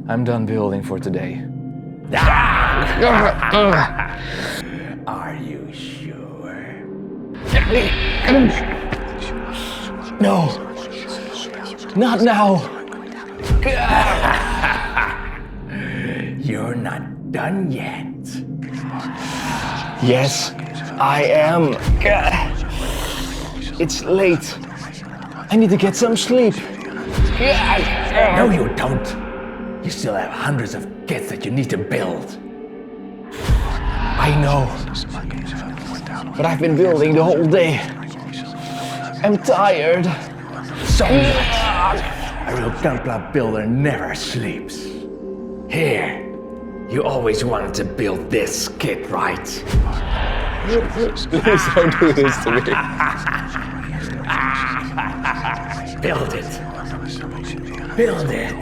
I'm done building for today. Are you sure? No! Not now! You're not done yet. Yes, I am. It's late. I need to get some sleep. No, you don't. You still have hundreds of kits that you need to build. I know. But I've been building the whole day. I'm tired. So what? A real gunpla builder never sleeps. Here, you always wanted to build this kit, right? Please don't do this to me. Build it. Build it.